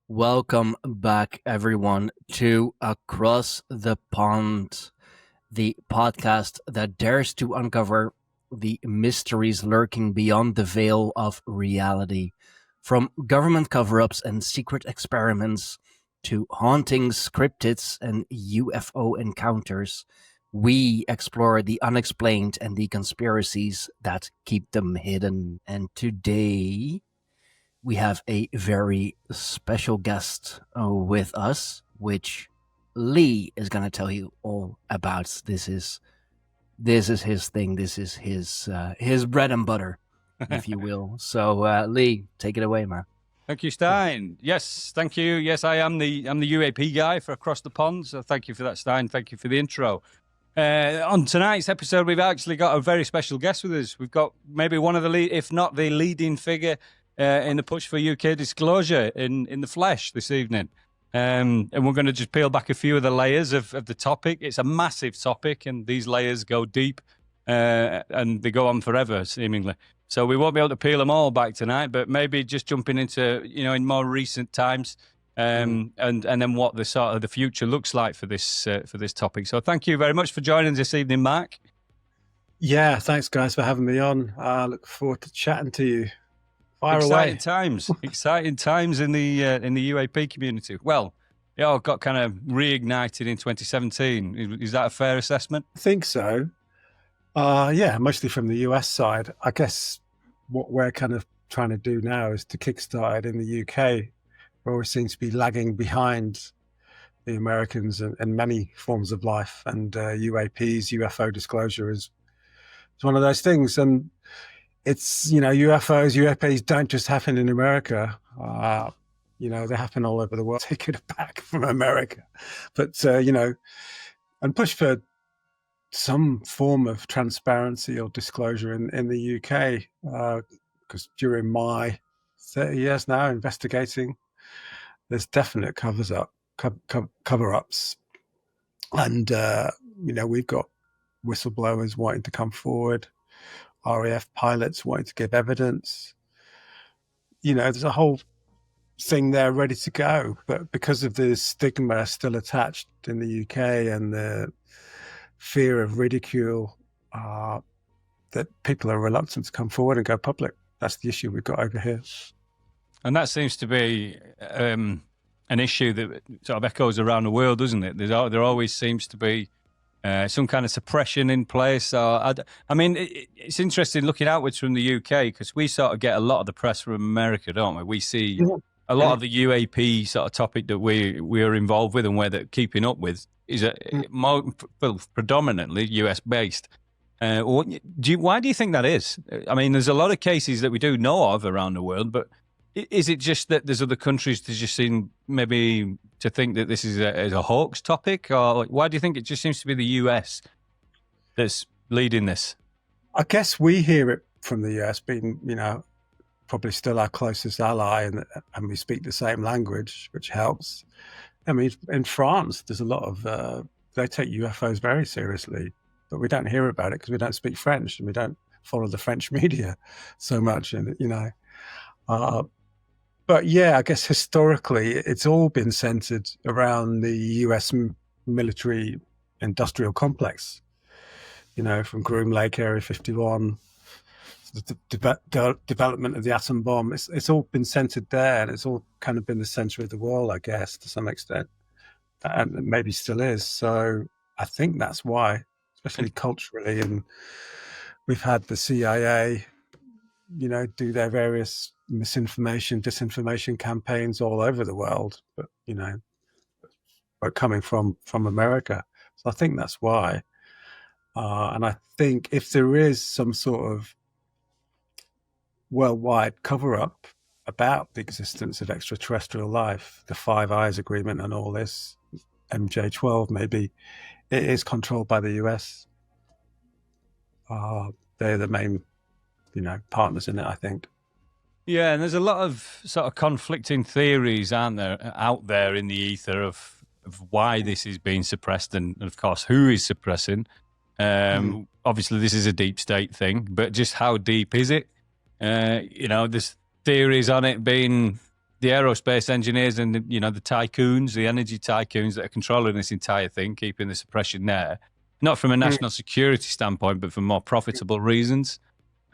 Welcome back, everyone, to Across the Pond, the podcast that dares to uncover the mysteries lurking beyond the veil of reality. From government cover ups and secret experiments to hauntings, cryptids, and UFO encounters, we explore the unexplained and the conspiracies that keep them hidden. And today, we have a very special guest with us, which Lee is going to tell you all about. This is his thing. This is his bread and butter, if you will. So, Lee, take it away, man. Thank you, Stijn. Yes, thank you. Yes, I'm the UAP guy for Across the Pond. So thank you for that, Stijn. Thank you for the intro. On tonight's episode, we've actually got a very special guest with us. We've got maybe one of the lead, if not the leading figure in the push for UK disclosure in the flesh this evening. And we're going to just peel back a few of the layers of the topic. It's a massive topic, and these layers go deep and they go on forever, seemingly. So we won't be able to peel them all back tonight, but maybe just jumping into, in more recent times and then what the sort of the future looks like for this topic. So thank you very much for joining us this evening, Mark. Yeah, thanks, guys, for having me on. I look forward to chatting to you. Fire exciting away. times, exciting times in the UAP community. Well, it all got kind of reignited in 2017. Is that a fair assessment? I think so. Yeah, mostly from the US side. I guess what we're kind of trying to do now is to kickstart it in the UK, where we seem to be lagging behind the Americans in many forms of life. And UAPs, UFO disclosure is one of those things. And it's, UFOs, UAPs don't just happen in America. They happen all over the world. Take it back from America. But, and push for some form of transparency or disclosure in the UK. Because during my 30 years now investigating, there's definite cover-ups. And, we've got whistleblowers wanting to come forward, RAF pilots wanting to give evidence. There's a whole thing there ready to go. But because of the stigma still attached in the UK and the fear of ridicule, that people are reluctant to come forward and go public. That's the issue we've got over here. And that seems to be an issue that sort of echoes around the world, doesn't it? There always seems to be some kind of suppression in place. It's interesting looking outwards from the UK because we sort of get a lot of the press from America, don't we? We see a lot of the UAP sort of topic that we are involved with and we're keeping up with is predominantly US based. Why do you think that is? I mean, there's a lot of cases that we do know of around the world, but is it just that there's other countries that just seem maybe to think that this is a hoax topic? Or why do you think it just seems to be the US that's leading this? I guess we hear it from the US being, probably still our closest ally and we speak the same language, which helps. I mean, in France, there's a lot of, they take UFOs very seriously, but we don't hear about it because we don't speak French and we don't follow the French media so much. And, but yeah, I guess historically, it's all been centered around the US military industrial complex, from Groom Lake, Area 51, the development of the atom bomb. It's all been centered there, and it's all kind of been the center of the world, I guess, to some extent, and maybe still is. So I think that's why, especially culturally, and we've had the CIA, do their various misinformation, disinformation campaigns all over the world, but coming from America. So I think that's why. And I think if there is some sort of worldwide cover-up about the existence of extraterrestrial life, the Five Eyes Agreement and all this, MJ-12 maybe, it is controlled by the US. They're the main, partners in it, I think. Yeah, and there's a lot of sort of conflicting theories, aren't there, out there in the ether of why this is being suppressed and of course, who is suppressing. Obviously, this is a deep state thing, but just how deep is it? There's theories on it being the aerospace engineers and the tycoons, the energy tycoons that are controlling this entire thing, keeping the suppression there, not from a national security standpoint, but for more profitable reasons.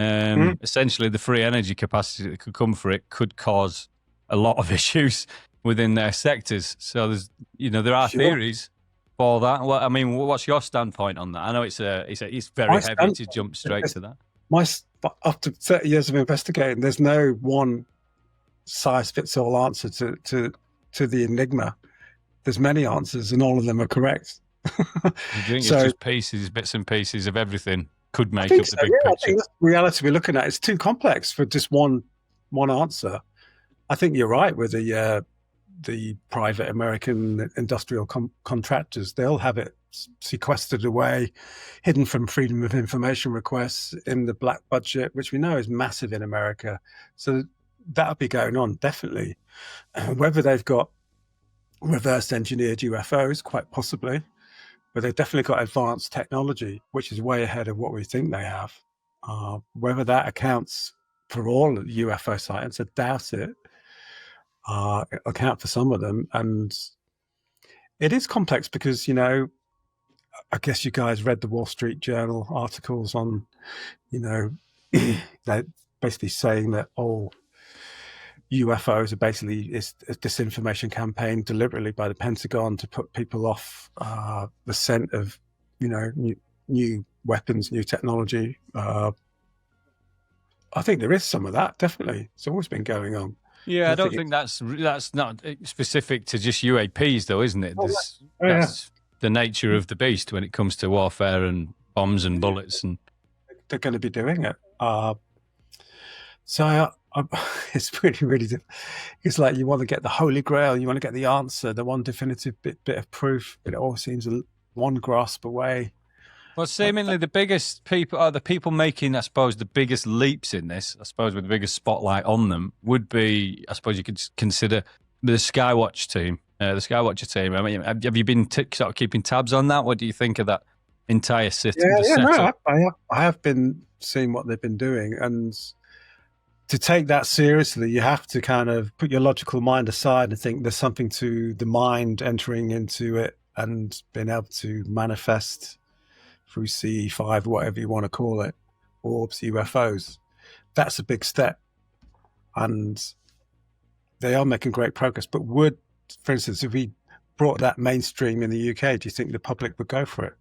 Essentially, the free energy capacity that could come for it could cause a lot of issues within their sectors. So there's, there are theories for that. Well, I mean, what's your standpoint on that? I know it's very heavy to jump straight to that. After 30 years of investigating, there's no one size fits all answer to the enigma. There's many answers, and all of them are correct. You think it's just bits and pieces of everything could make up the big picture? I think that's the reality we're looking at. It's too complex for just one answer. I think you're right with the private American industrial contractors. They'll have it sequestered away, hidden from freedom of information requests in the black budget, which we know is massive in America. So that'll be going on, definitely. Whether they've got reverse engineered UFOs, quite possibly, but they've definitely got advanced technology, which is way ahead of what we think they have. Whether that accounts for all UFO sightings, I doubt it. Account for some of them. And it is complex because, I guess you guys read the Wall Street Journal articles on, they're basically saying that all UFOs are basically is a disinformation campaign deliberately by the Pentagon to put people off the scent of, new weapons, new technology. I think there is some of that, definitely. It's always been going on. Yeah, I don't think that's not specific to just UAPs, though, isn't it? That's the nature of the beast when it comes to warfare and bombs and bullets. And they're going to be doing it. It's really, really difficult. It's like you want to get the holy grail, you want to get the answer, the one definitive bit of proof, but it all seems one grasp away. Well, seemingly the biggest people are the people making, I suppose, the biggest leaps in this, I suppose, with the biggest spotlight on them would be, I suppose you could consider the Skywatcher team. I mean, have you been sort of keeping tabs on that? What do you think of that entire system? I have been seeing what they've been doing, and to take that seriously, you have to kind of put your logical mind aside and think there's something to the mind entering into it and being able to manifest through CE5, whatever you want to call it, orbs, UFOs. That's a big step. And they are making great progress. But for instance, if we brought that mainstream in the UK, do you think the public would go for it?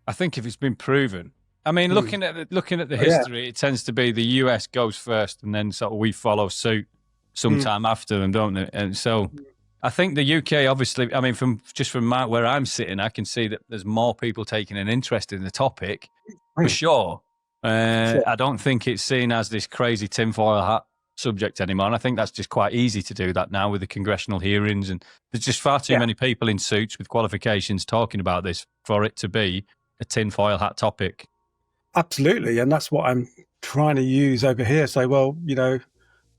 I think if it's been proven. I mean, looking at the history, it tends to be the US goes first and then sort of we follow suit sometime after them, don't they? And so I think the UK, obviously, I mean, from where I'm sitting, I can see that there's more people taking an interest in the topic, for sure. I don't think it's seen as this crazy tinfoil hat subject anymore. And I think that's just quite easy to do that now with the congressional hearings. And there's just far too many people in suits with qualifications talking about this for it to be a tinfoil hat topic. Absolutely. And that's what I'm trying to use over here. Say, well,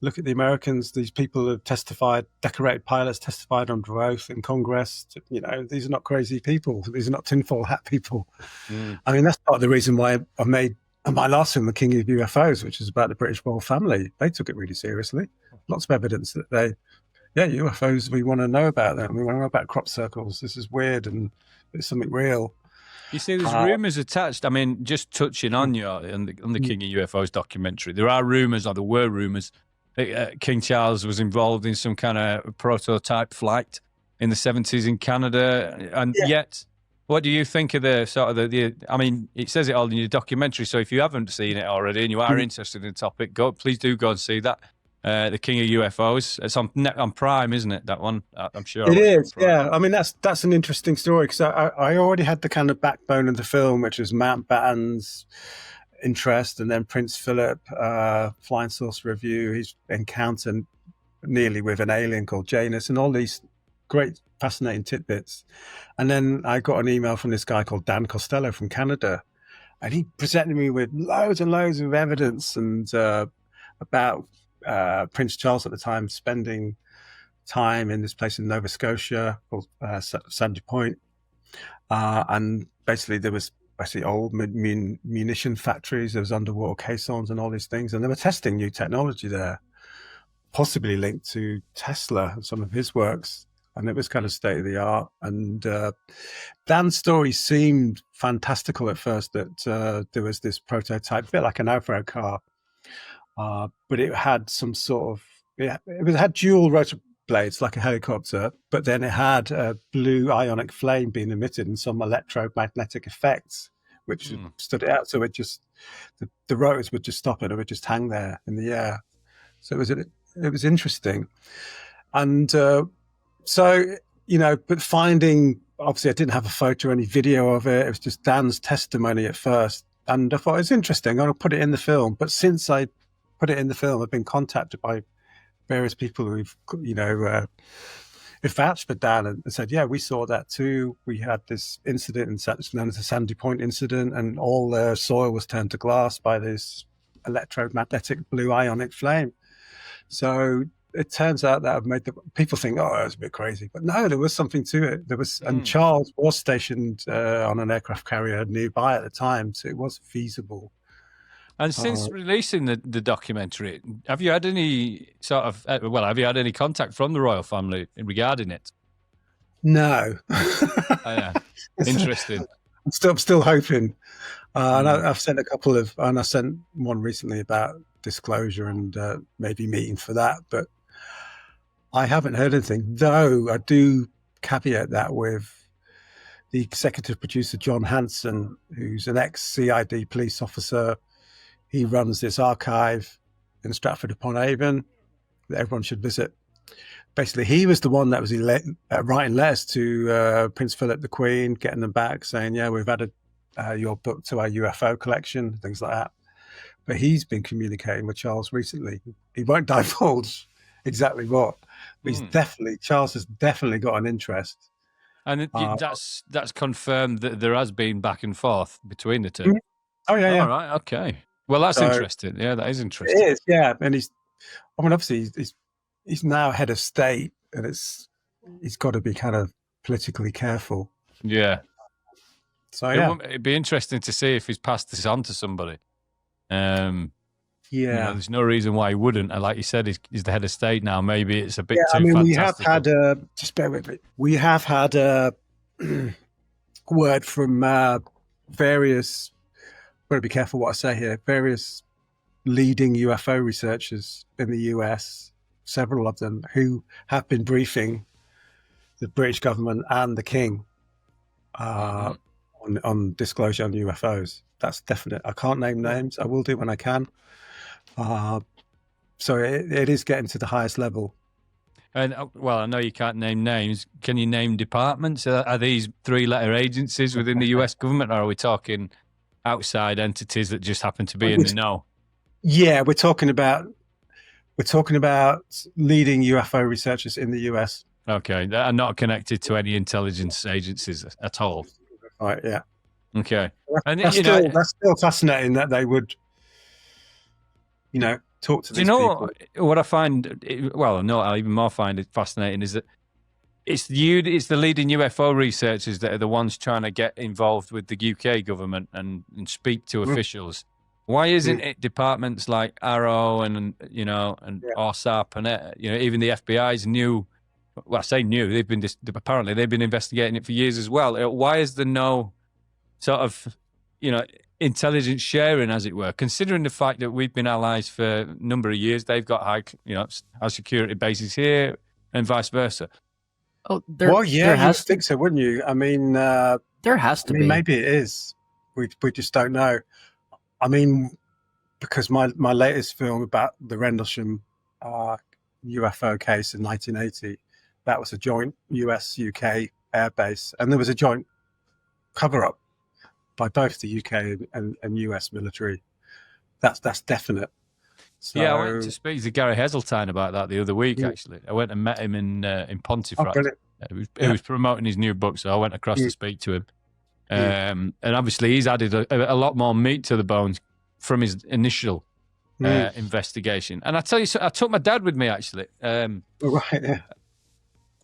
look at the Americans. These people have testified, decorated pilots testified under oath in Congress. These are not crazy people. These are not tinfoil hat people. I mean, that's part of the reason why I made my last film, The King of UFOs, which is about the British royal family. They took it really seriously. Lots of evidence that UFOs, we want to know about them. We want to know about crop circles. This is weird and it's something real. You see, there's rumours attached. I mean, just touching on the King of UFOs documentary, there were rumours that King Charles was involved in some kind of prototype flight in the 70s in Canada. And yet, what do you think of the sort of I mean, it says it all in your documentary. So if you haven't seen it already and you are interested in the topic, please do go and see that. The King of UFOs. It's on Prime, isn't it? That one, I'm sure. It is, yeah. I mean, that's an interesting story because I already had the kind of backbone of the film, which was Mountbatten's interest, and then Prince Philip, Flying Saucer Review, his encounter nearly with an alien called Janus, and all these great, fascinating tidbits. And then I got an email from this guy called Dan Costello from Canada, and he presented me with loads and loads of evidence and about Prince Charles at the time spending time in this place in Nova Scotia called Sandy Point, and basically there was old munition factories, there was underwater caissons and all these things, and they were testing new technology there. possibly linked to Tesla and some of his works. And it was kind of state of the art. And Dan's story seemed fantastical at first, that there was this prototype, a bit like an off-road car, but it had some sort of, it had dual rotor blades like a helicopter, but then it had a blue ionic flame being emitted and some electromagnetic effects, which stood it out. So it just, the rotors would just stop it, or it would just hang there in the air. So it was interesting. And so, but finding, obviously I didn't have a photo or any video of it. It was just Dan's testimony at first. And I thought it was interesting. I'll put it in the film. But since I put it in the film, I've been contacted by various people who've, who vouched for Dan and said, yeah, we saw that too. We had this incident known as the Sandy Point incident, and all the soil was turned to glass by this electromagnetic blue ionic flame. So it turns out that I've made people think, oh, that was a bit crazy. But no, there was something to it. There was, and Charles was stationed on an aircraft carrier nearby at the time, so it was feasible. And since releasing the documentary, have you had any sort of, have you had any contact from the royal family regarding it? No. Oh, yeah. Interesting. I'm still hoping. And I've sent a couple of, and I sent one recently about disclosure and maybe meeting for that, but I haven't heard anything, though I do caveat that with the executive producer, John Hanson, who's an ex-CID police officer. He runs this archive in Stratford-upon-Avon that everyone should visit. Basically, he was the one that was writing letters to Prince Philip, the Queen, getting them back, saying, yeah, we've added your book to our UFO collection, things like that. But he's been communicating with Charles recently. He won't divulge exactly what, but Charles has definitely got an interest. And that's confirmed that there has been back and forth between the two. Oh, yeah, yeah. All right, okay. Well, that's interesting. Yeah, that is interesting. It is, yeah. And obviously he's now head of state, and he's got to be kind of politically careful. Yeah. So yeah, it'd be interesting to see if he's passed this on to somebody. There's no reason why he wouldn't. And like you said, he's the head of state now. Maybe it's a bit too fantastic. We have had just bear with me. We have had a word from various. Got to be careful what I say here. Various leading UFO researchers in the US, several of them, who have been briefing the British government and the King on disclosure on UFOs. That's definite. I can't name names. I will do when I can. So it is getting to the highest level. And I know you can't name names. Can you name departments? Are these 3-letter agencies within the US government, or are we talking outside entities that just happen to be in the know? Yeah, we're talking about leading UFO researchers in the US. Okay, that are not connected to any intelligence agencies at all. Right. Yeah. Okay. And that's still fascinating that they would, talk to these people. What I find? I even more find it fascinating is that it's the leading UFO researchers that are the ones trying to get involved with the UK government and speak to officials. Why isn't it departments like Arrow and OSAP and even the FBI's new? Well, I say new. Apparently they've been investigating it for years as well. Why is there no sort of intelligence sharing, as it were, considering the fact that we've been allies for a number of years? They've got high security bases here and vice versa. Oh, there has to think so, wouldn't you? I mean, there has to be. Maybe it is. We just don't know. I mean, because my latest film about the Rendlesham UFO case in 1980, that was a joint US-UK airbase, and there was a joint cover-up by both the UK and US military. That's definite. So, I went to speak to Gary Heseltine about that the other week, actually. I went and met him in Pontefract. He was promoting his new book, so I went across to speak to him. And obviously he's added a lot more meat to the bones from his initial investigation. And I tell you, I took my dad with me, actually. Right, yeah.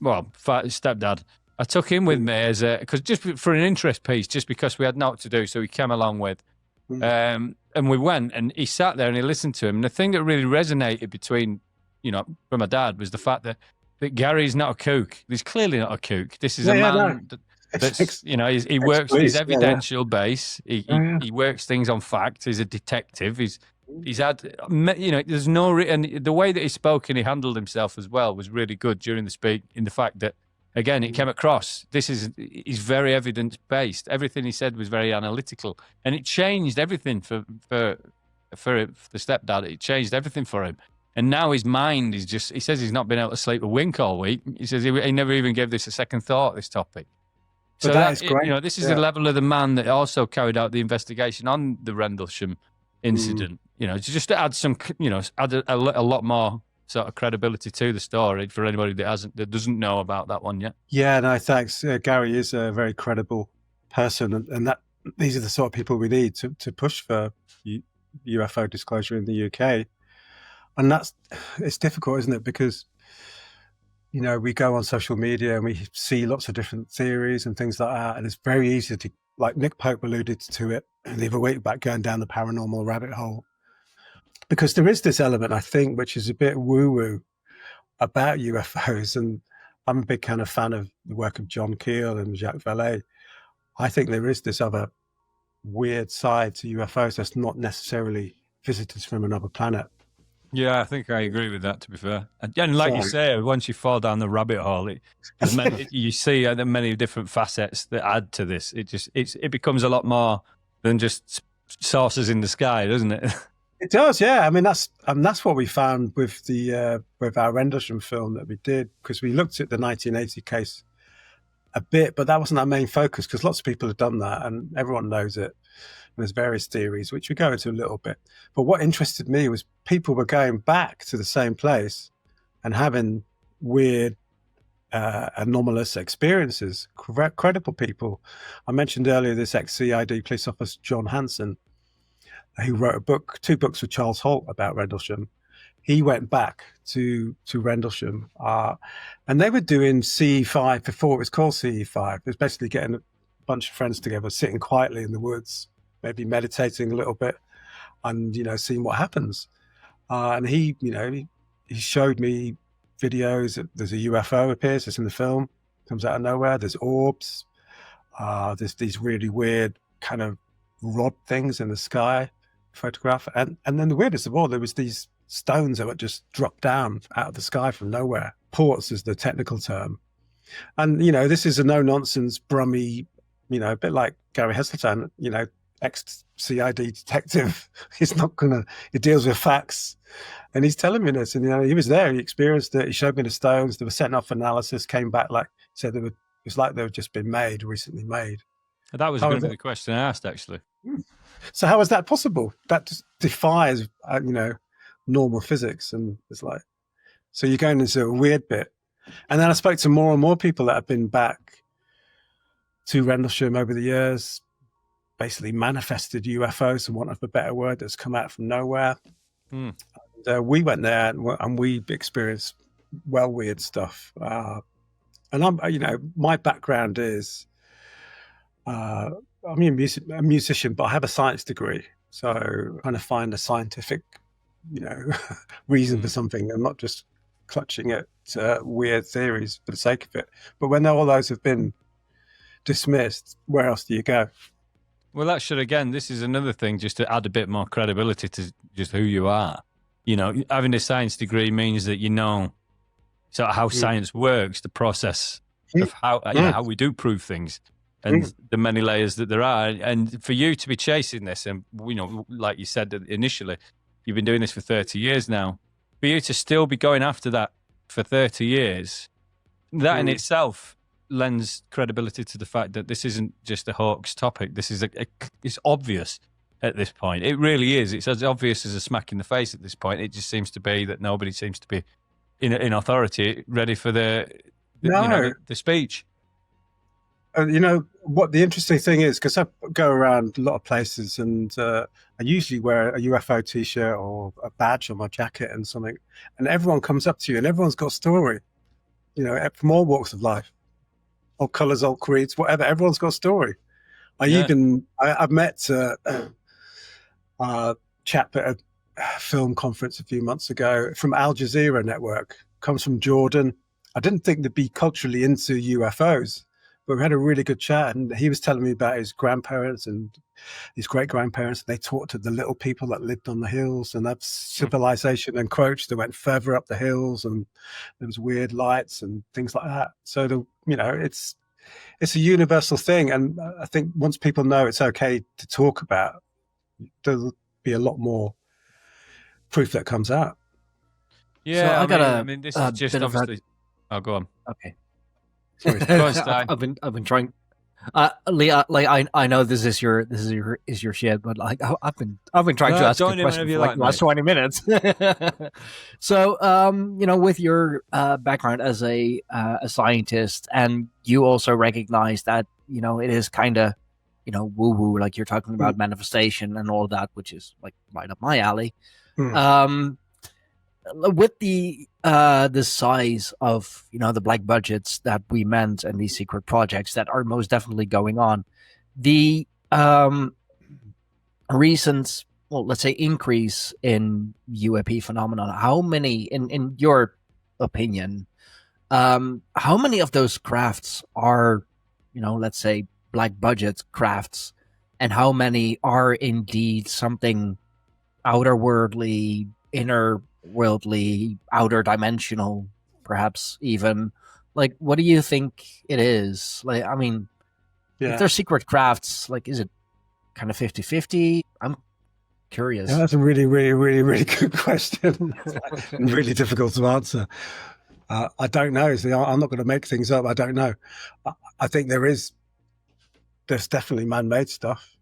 Well, stepdad. I took him with me because just for an interest piece, just because we had naught to do, so he came along with. And we went, and he sat there and he listened to him. And the thing that really resonated between from my dad was the fact that Gary's not a kook. He's clearly not a kook. This is Yeah, a yeah, man no. that's, he works his Ex-police, yeah, yeah. evidential base. Yeah. He works things on fact. He's a detective. He's had, there's no, and the way that he spoke and he handled himself as well was really good during the speak, in the fact that, again, it came across, he's very evidence based. Everything he said was very analytical, and it changed everything for the stepdad. It changed everything for him. And now his mind is just, he says he's not been able to sleep a wink all week. He says he never even gave this a second thought, this topic. So that is great. This is the level of the man that also carried out the investigation on the Rendlesham incident. Just to add some, add a lot more sort of credibility to the story for anybody that doesn't know about that one yet. Yeah, no, thanks. Gary is a very credible person, and that these are the sort of people we need to push for UFO disclosure in the UK. And it's difficult, isn't it? Because, we go on social media and we see lots of different theories and things like that. And it's very easy to, like Nick Pope alluded to it the other week about going down the paranormal rabbit hole. Because there is this element, I think, which is a bit woo-woo about UFOs. And I'm a big kind of fan of the work of John Keel and Jacques Vallée. I think there is this other weird side to UFOs that's not necessarily visitors from another planet. Yeah, I think I agree with that, to be fair. And like you say, once you fall down the rabbit hole, you see many different facets that add to this. It becomes a lot more than just saucers in the sky, doesn't it? It does, yeah. I mean, that's what we found with with our Rendlesham film that we did, because we looked at the 1980 case a bit, but that wasn't our main focus, because lots of people have done that and everyone knows it. There's various theories, which we go into a little bit. But what interested me was people were going back to the same place and having weird, anomalous experiences, credible people. I mentioned earlier this ex-CID police officer, John Hanson, who wrote two books with Charles Holt about Rendlesham. He went back to Rendlesham, and they were doing CE5 before it was called CE5. It was basically getting a bunch of friends together, sitting quietly in the woods, maybe meditating a little bit, and seeing what happens. And he showed me videos. There's a UFO appears. It's in the film. Comes out of nowhere. There's orbs. There's these really weird kind of rod things in the sky. Photograph. And then the weirdest of all, there was these stones that would just drop down out of the sky from nowhere. Ports is the technical term. And this is a no nonsense, brummy, a bit like Gary Heseltine, ex-CID detective. He deals with facts. And he's telling me this, and he was there, he experienced it, he showed me the stones, they were setting off analysis, came back said it's like they've just been recently made. That was going to be the question I asked, actually. So how is that possible? That just defies, normal physics. And it's like, so you're going into a weird bit. And then I spoke to more and more people that have been back to Rendlesham over the years, basically manifested UFOs, for want of a better word, that's come out from nowhere. And, we went there and we experienced weird stuff. And I'm, my background is, I'm a musician, but I have a science degree. So I'm trying to find a scientific, reason for something, and not just clutching at weird theories for the sake of it. But when all those have been dismissed, where else do you go? Well, this is another thing, just to add a bit more credibility to just who you are. Having a science degree means that sort of how science works, the process of how we do prove things, and the many layers that there are. And for you to be chasing this, and like you said initially, you've been doing this for 30 years now. For you to still be going after that for 30 years, that in itself lends credibility to the fact that this isn't just a hoax topic. This is it's obvious at this point. It really is. It's as obvious as a smack in the face at this point. It just seems to be that nobody seems to be in authority ready for the speech. What the interesting thing is, because I go around a lot of places, and I usually wear a UFO t-shirt or a badge on my jacket and something, and everyone comes up to you and everyone's got a story, from all walks of life, all colours, all creeds, whatever. Everyone's got a story. I've met a chap at film conference a few months ago from Al Jazeera network, comes from Jordan. I didn't think they'd be culturally into UFOs, but we had a really good chat, and he was telling me about his grandparents and his great-grandparents. They talked to the little people that lived on the hills, and that civilization encroached. They went further up the hills, and there was weird lights and things like that. So it's a universal thing, and I think once people know it's okay to talk about, there'll be a lot more proof that comes out. Yeah, So I mean, this is just obviously. Oh, go on. Okay. Sorry, go on, Stijn. I've been trying. Lee, I know this is your shit, but like I've been trying to ask you a question for like the last 20 minutes. So with your background as a scientist, and you also recognize that it is kind of woo woo, like you're talking about manifestation and all that, which is like right up my alley. With the size of the black budgets that we meant and these secret projects that are most definitely going on, the recent, well, let's say, increase in UAP phenomenon, how many, in your opinion, how many of those crafts are let's say black budget crafts, and how many are indeed something outer worldly, inner worldly, outer dimensional, perhaps even? Like, what do you think it is? Like, I mean, if they're secret crafts, like, is it kind of 50-50? I'm curious. Yeah, that's a really, really, really, really good question. And really difficult to answer. I don't know. I'm not going to make things up. I don't know. I think there's definitely man-made stuff,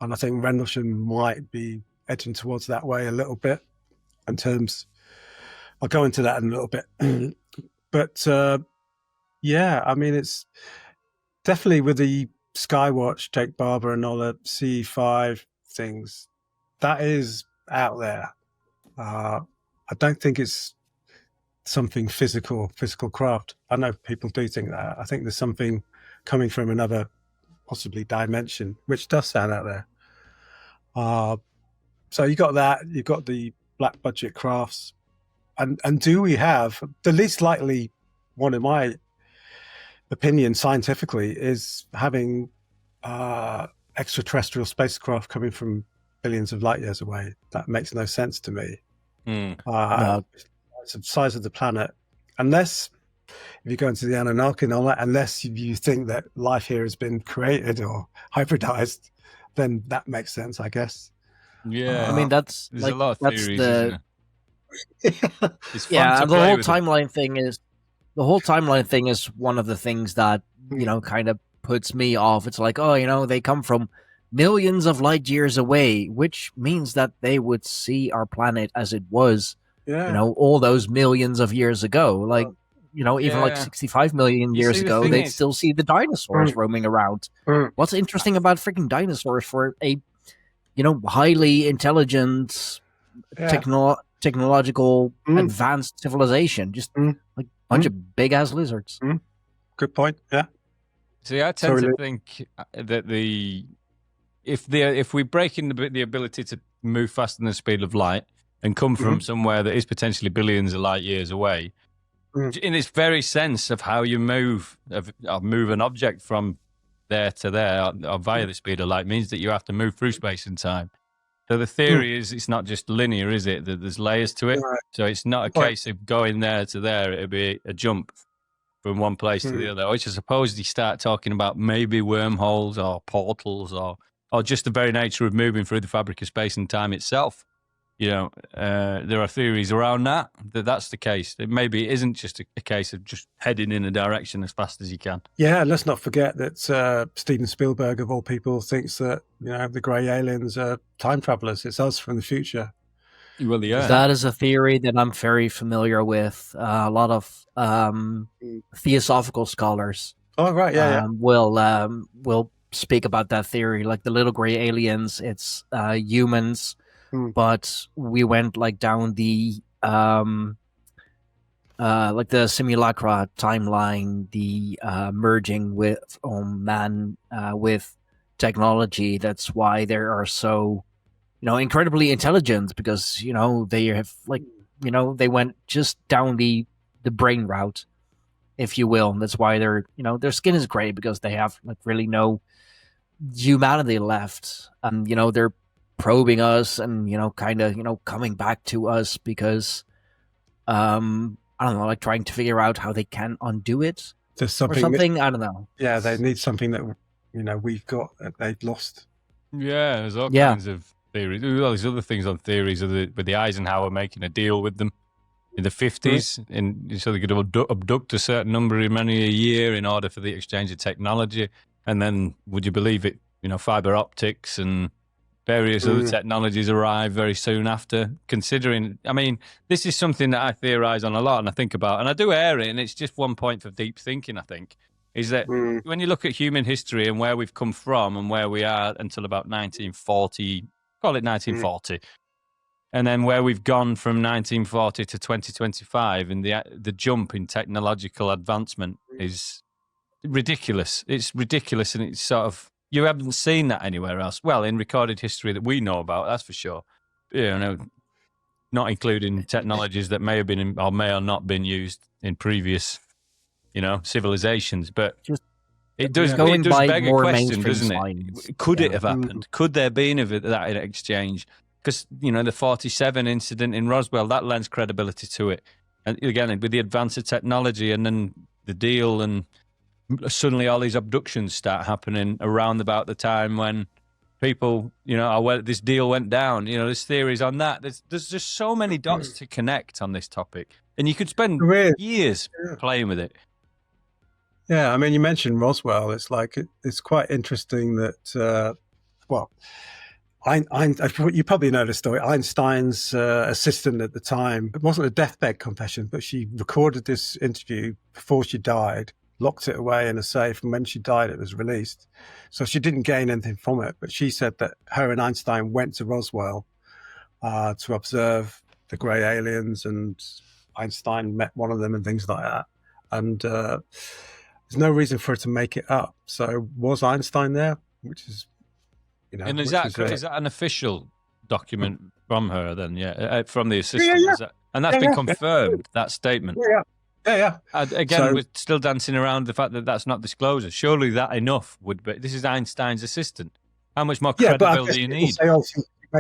and I think Rendlesham might be edging towards that way a little bit. In terms, I'll go into that in a little bit, but I mean, it's definitely with the Skywatch, Jake Barber, and all the C5 things, that is out there. I don't think it's something physical craft. I know people do think that. I think there's something coming from another, possibly dimension, which does sound out there. So you got that. You got the black budget crafts, and do we have the least likely one, in my opinion, scientifically, is having extraterrestrial spacecraft coming from billions of light years away. That makes no sense to me. No. Size of the planet, unless if you go into the Anunnaki and all that, unless you think that life here has been created or hybridized, then that makes sense, I guess. Yeah, I mean, there's like, a lot of theories, isn't it? It's fun yeah, to the whole timeline thing is one of the things that kind of puts me off. It's like, they come from millions of light years away, which means that they would see our planet as it was, all those millions of years ago. Like, even like 65 million years ago, they'd still see the dinosaurs roaming around. What's interesting about freaking dinosaurs for a highly intelligent, technological, advanced civilization? Just like a bunch of big ass lizards. Good point. Yeah. See, I tend to think that if we break in the ability to move faster than the speed of light and come from somewhere that is potentially billions of light years away, in its very sense of how you move an object from there to there or via the speed of light, means that you have to move through space and time. So the theory is it's not just linear, is it? That there's layers to it. Right. So it's not a case of going there to there. It'll be a jump from one place to the other. Which I suppose you start talking about maybe wormholes or portals or just the very nature of moving through the fabric of space and time itself. There are theories around that's the case. Maybe it isn't just a case of just heading in a direction as fast as you can. Yeah, let's not forget that Steven Spielberg, of all people, thinks that the grey aliens are time travelers. It's us from the future. Well, yeah, that is a theory that I'm very familiar with. A lot of theosophical scholars. Oh, right, will speak about that theory, like the little grey aliens. It's humans. But we went like down the like the simulacra timeline, the merging with man with technology. That's why there are so incredibly intelligent because they have they went just down the brain route, if you will. And that's why their skin is gray, because they have like really no humanity left. And they're probing us and kind of coming back to us because I don't know, like trying to figure out how they can undo it. There's or something. I don't know. Yeah, they need something that we've got that they've lost. Yeah, there's all kinds of theories. Well, there's other things on theories with the Eisenhower making a deal with them in the 50s, and so they could abduct a certain number of money a year in order for the exchange of technology. And then, would you believe it? Fiber optics and various other technologies arrive very soon after. Considering, I mean, this is something that I theorize on a lot, and I think about, and I do air it, and it's just one point for deep thinking. I think is that when you look at human history and where we've come from and where we are until about 1940, call it 1940, and then where we've gone from 1940 to 2025, and the jump in technological advancement is ridiculous. It's ridiculous, and it's sort of, you haven't seen that anywhere else. Well, in recorded history that we know about, that's for sure. Not including technologies that may have been or may or not been used in previous civilizations, but it does beg a question, doesn't it? Could it have happened? Could there have been that exchange? Because the 47 incident in Roswell, that lends credibility to it, and again with the advance of technology, and then the deal, and suddenly all these abductions start happening around about the time when people, this deal went down. There's theories on that. There's just so many dots to connect on this topic, and you could spend years playing with it. Yeah, I mean, you mentioned Roswell. It's like it's quite interesting that, you probably know the story. Einstein's assistant at the time, it wasn't a deathbed confession, but she recorded this interview before she died, locked it away in a safe, and when she died, it was released. So she didn't gain anything from it, but she said that her and Einstein went to Roswell to observe the grey aliens, and Einstein met one of them and things like that. And there's no reason for her to make it up. So was Einstein there? Which is, and is that an official document from her then? Yeah, from the assistant. Yeah. And that's been confirmed, that statement. Yeah. Again, we're still dancing around the fact that that's not disclosure. Surely that enough would be. This is Einstein's assistant. How much more credibility do you need?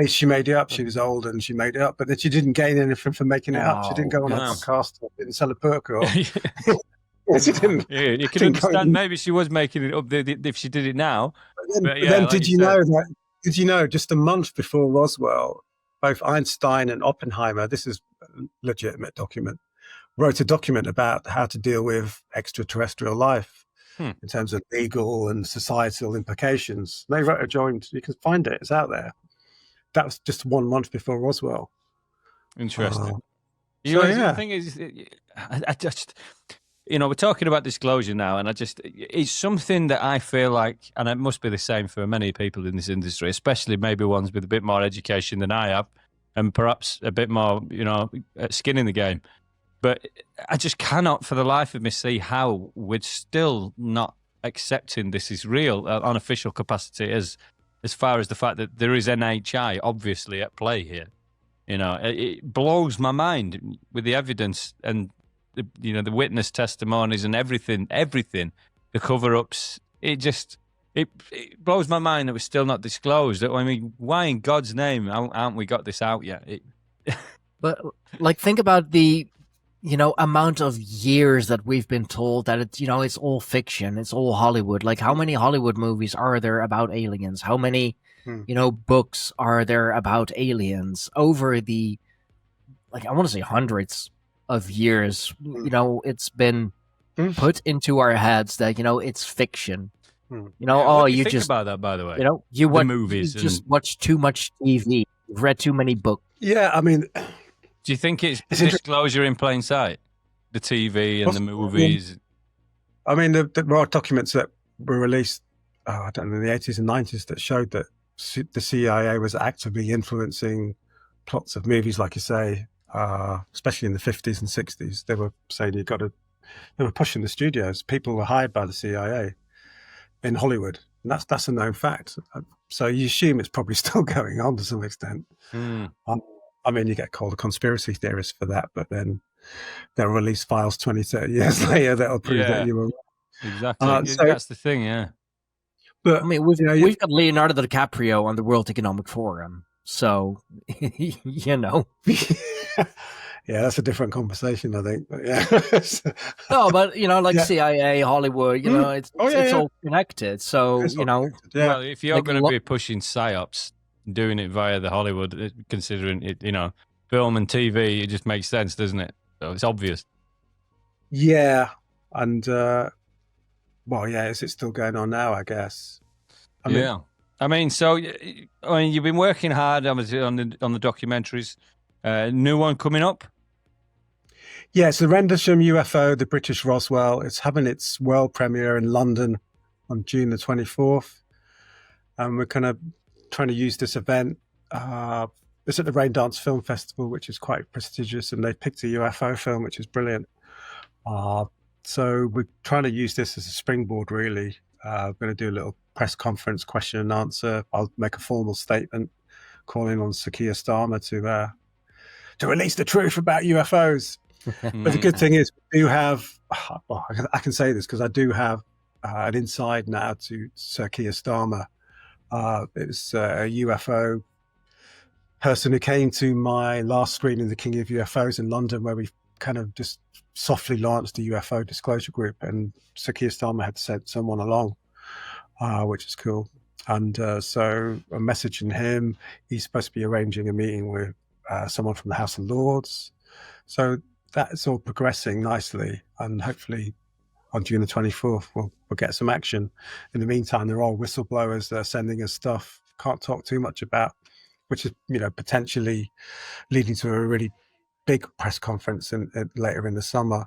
She made it up. She was old and she made it up, but then she didn't gain anything from making it up. She didn't go on a podcast or didn't sell a book or. She didn't. Yeah, you can understand. Maybe she was making it up if she did it now. But then like did you know that? Did you know just a month before Roswell, both Einstein and Oppenheimer, this is a legitimate document, wrote a document about how to deal with extraterrestrial life in terms of legal and societal implications. They wrote a joint. You can find it. It's out there. That was just 1 month before Roswell. Interesting. The thing is, I just, we're talking about disclosure now, and it's something that I feel like, and it must be the same for many people in this industry, especially maybe ones with a bit more education than I have, and perhaps a bit more, skin in the game. But I just cannot for the life of me see how we're still not accepting this is real on official capacity as far as the fact that there is NHI obviously at play here. It blows my mind with the evidence and the witness testimonies and everything, the cover-ups. It blows my mind that we're still not disclosed. I mean, why in God's name aren't we got this out yet? But think about the amount of years that we've been told that it's all fiction, it's all Hollywood. Like, how many Hollywood movies are there about aliens? How many, books are there about aliens over the, I want to say hundreds of years? It's been put into our heads that, it's fiction. You think about that, by the way. You watch movies. You just watch too much TV. You've read too many books. Yeah, I mean, do you think it's disclosure in plain sight? The TV and the movies? I mean, there are documents that were released, I don't know, in the 80s and 90s that showed that the CIA was actively influencing plots of movies, like you say, especially in the 50s and 60s. They were saying they were pushing the studios. People were hired by the CIA in Hollywood. And that's a known fact. So you assume it's probably still going on to some extent. I mean, you get called a conspiracy theorist for that, but then they'll release files 20, 30 years later that'll prove that you were exactly. so, That's the thing, yeah. But I mean, we've got Leonardo DiCaprio on the World Economic Forum, so you know. Yeah, that's a different conversation, I think. But yeah. No, but you know, like CIA, Hollywood, you know, it's all connected. So it's you know, well, if you're going to be pushing psyops, doing it via the Hollywood, considering it, you know, film and TV, it just makes sense, doesn't it? So it's obvious. Yeah, and well, yeah, is it still going on now? I guess. I mean, so you've been working hard, obviously, on the documentaries. New one coming up. Yeah, it's the Rendlesham UFO, the British Roswell. It's having its world premiere in London on June the 24th. And we're kind of trying to use this event. It's at the Raindance Film Festival, which is quite prestigious, and they picked a UFO film, which is brilliant. So we're trying to use this as a springboard, really. We're going to do a little press conference, question and answer. I'll make a formal statement calling on Sakia Starmer to release the truth about UFOs. But the good thing is, we do have, well, I can say this because I do have an inside now to Sir Keir Starmer. It was a UFO person who came to my last screening, The King of UFOs in London, where we kind of just softly launched the UFO disclosure group, and Sir Keir Starmer had sent someone along, which is cool. And so I'm messaging him. He's supposed to be arranging a meeting with someone from the House of Lords. So that's all progressing nicely, and hopefully on June the 24th, we'll get some action. In the meantime, there are whistleblowers that are sending us stuff. Can't talk too much about, which is, you know, potentially leading to a really big press conference later in the summer,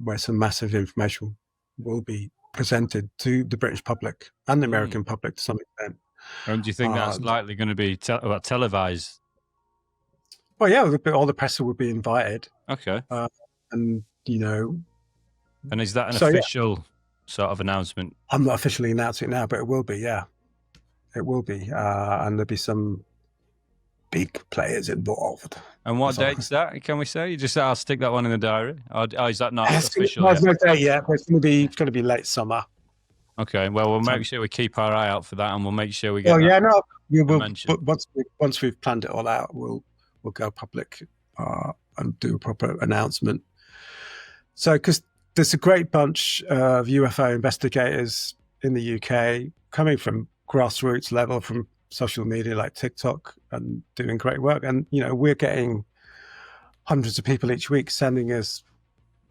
where some massive information will be presented to the British public and the American public to some extent. And do you think that's likely going to be televised? Well, yeah, all the press will be invited. Okay. And, you know... And is that an official sort of announcement? I'm not officially announcing it now, but it will be, yeah. It will be. And there'll be some big players involved. And what date's that, can we say? I'll stick that one in the diary. Or is that not official yet? No date yet, but it's going to be late summer. Okay, well, we'll make sure we keep our eye out for that, and we'll make sure we get we will. But once we've planned it all out, we'll go public and do a proper announcement. So, because there's a great bunch of UFO investigators in the UK coming from grassroots level, from social media like TikTok, and doing great work. And, you know, we're getting hundreds of people each week sending us,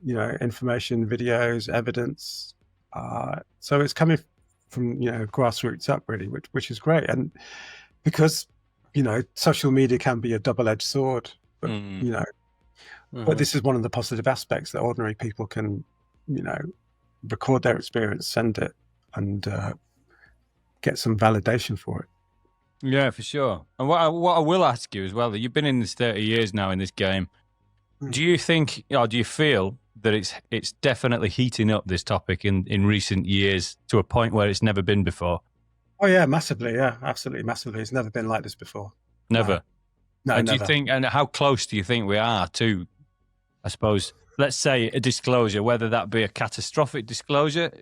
you know, information, videos, evidence. So it's coming from, you know, grassroots up, really, which is great. And because, you know, social media can be a double-edged sword, but, you know, but this is one of the positive aspects, that ordinary people can, you know, record their experience, send it, and get some validation for it. Yeah, for sure. And what I will ask you as well, that you've been in this 30 years now in this game. Do you think, or do you feel that it's definitely heating up, this topic, in recent years, to a point where it's never been before? Oh yeah, massively. Yeah, absolutely, massively. It's never been like this before. Never. No, and never. Do you think, and how close do you think we are to, I suppose, let's say a disclosure, whether that be a catastrophic disclosure?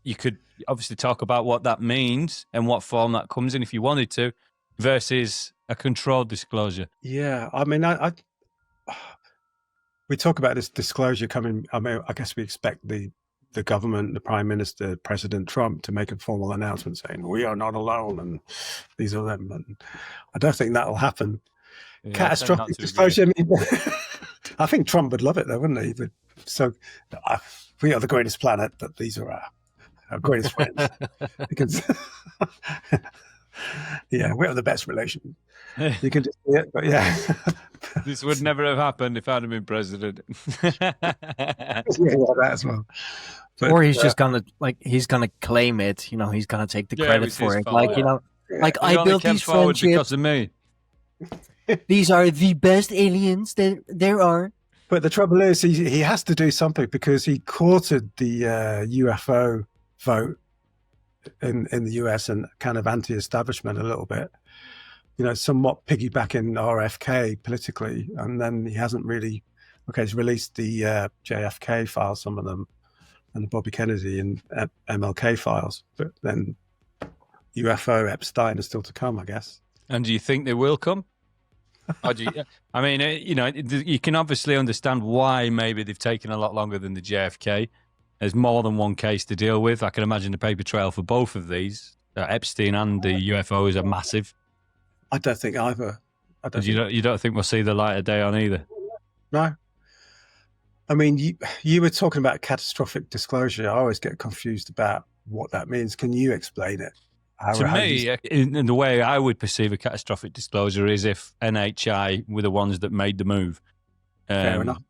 You could obviously talk about what that means and what form that comes in if you wanted to, versus a controlled disclosure. Yeah, I mean, we talk about this disclosure coming. I mean, I guess we expect the government, the Prime Minister, President Trump, to make a formal announcement saying we are not alone and these are them. And I don't think that will happen. Yeah, catastrophic disclosure. I mean, I think Trump would love it, though, wouldn't he? But, so we are the greatest planet, but these are our greatest friends. Because yeah, we have the best relation. You can just see it, but yeah. This would never have happened if I'd have been president. Yeah, that as well. But, or he's just gonna he's gonna claim it. You know, he's gonna take the credit for it. Fault, you know, I built these friendships because of me. These are the best aliens that there are. But the trouble is, he has to do something, because he courted the UFO vote in the US and kind of anti-establishment a little bit. Somewhat piggybacking RFK politically, and then he hasn't really. Okay, he's released the JFK files, some of them, and the Bobby Kennedy and MLK files, but then UFO Epstein is still to come, I guess. And do you think they will come? Or do you, I mean, you can obviously understand why maybe they've taken a lot longer than the JFK. There's more than one case to deal with. I can imagine the paper trail for both of these, Epstein and the UFOs, are massive. I don't think either. You don't think we'll see the light of day on either? No. I mean, you were talking about catastrophic disclosure. I always get confused about what that means. Can you explain it? To me, in the way I would perceive a catastrophic disclosure is if NHI were the ones that made the move. Fair enough.